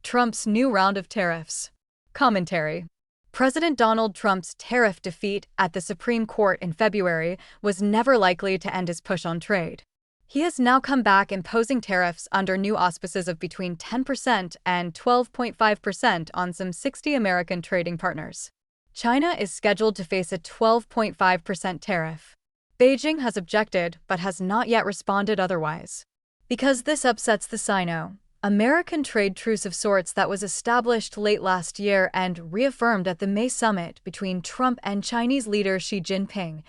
Trump's new round of tariffs. Commentary. President Donald Trump's tariff defeat at the Supreme Court in February was never likely to end his push on trade. He has now come back imposing tariffs under new auspices of between 10% and 12.5% on some 60 American trading partners. China is scheduled to face a 12.5% tariff. Beijing has objected but has not yet responded otherwise. Because this upsets the Sino-American trade truce of sorts that was established late last year and reaffirmed at the May summit between Trump and Chinese leader Xi Jinping,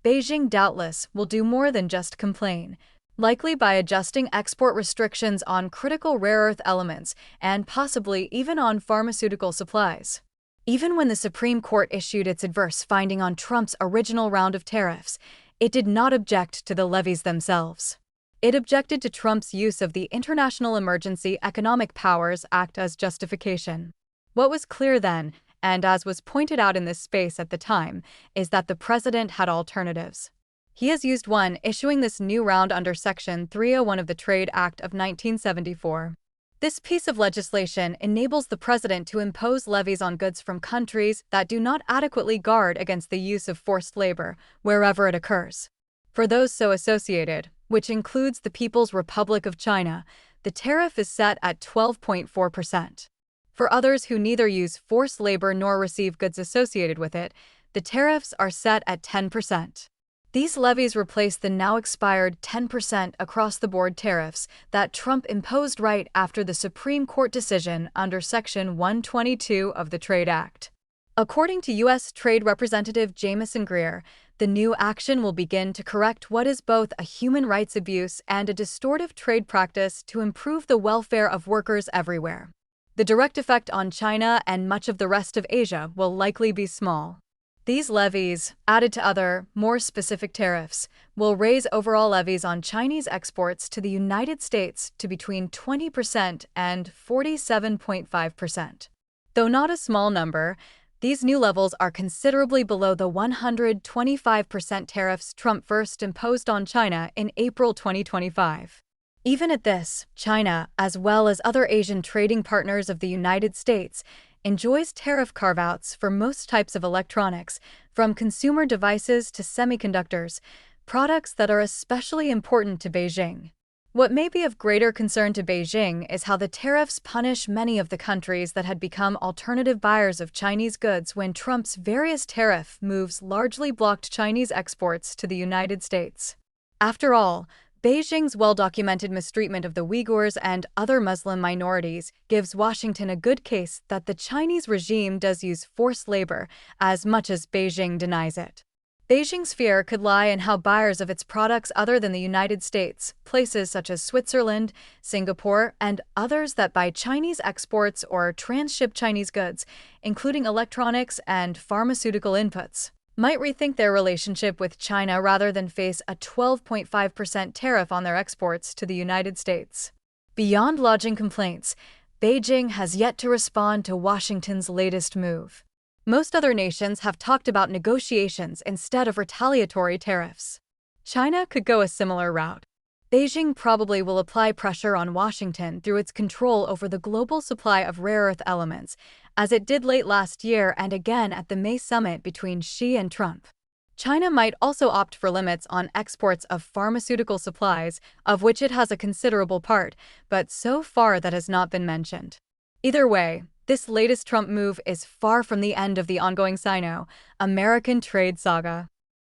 Beijing doubtless will do more than just complain, likely by adjusting export restrictions on critical rare earth elements and possibly even on pharmaceutical supplies. Even when the Supreme Court issued its adverse finding on Trump's original round of tariffs, it did not object to the levies themselves. It objected to Trump's use of the International Emergency Economic Powers Act as justification. What was clear then, and as was pointed out in this space at the time, is that the president had alternatives. He has used one, issuing this new round under Section 301 of the Trade Act of 1974. This piece of legislation enables the president to impose levies on goods from countries that do not adequately guard against the use of forced labor, wherever it occurs. For those so associated, which includes the People's Republic of China, the tariff is set at 12.4%. For others who neither use forced labor nor receive goods associated with it, the tariffs are set at 10%. These levies replace the now expired 10% across-the-board tariffs that Trump imposed right after the Supreme Court decision under Section 122 of the Trade Act. According to U.S. Trade Representative Jamieson Greer, the new action will begin to correct what is both a human rights abuse and a distortive trade practice to improve the welfare of workers everywhere. The direct effect on China and much of the rest of Asia will likely be small. These levies, added to other, more specific tariffs, will raise overall levies on Chinese exports to the United States to between 20% and 47.5%. Though not a small number, these new levels are considerably below the 125% tariffs Trump first imposed on China in April 2025. Even at this, China, as well as other Asian trading partners of the United States, enjoys tariff carve-outs for most types of electronics, from consumer devices to semiconductors, products that are especially important to Beijing. What may be of greater concern to Beijing is how the tariffs punish many of the countries that had become alternative buyers of Chinese goods when Trump's various tariff moves largely blocked Chinese exports to the United States. After all, Beijing's well-documented mistreatment of the Uyghurs and other Muslim minorities gives Washington a good case that the Chinese regime does use forced labor, as much as Beijing denies it. Beijing's fear could lie in how buyers of its products other than the United States, places such as Switzerland, Singapore, and others that buy Chinese exports or transship Chinese goods, including electronics and pharmaceutical inputs, might rethink their relationship with China rather than face a 12.5% tariff on their exports to the United States. Beyond lodging complaints, Beijing has yet to respond to Washington's latest move. Most other nations have talked about negotiations instead of retaliatory tariffs. China could go a similar route. Beijing probably will apply pressure on Washington through its control over the global supply of rare earth elements, as it did late last year and again at the May summit between Xi and Trump. China might also opt for limits on exports of pharmaceutical supplies, of which it has a considerable part, but so far that has not been mentioned. Either way, this latest Trump move is far from the end of the ongoing Sino-American trade saga.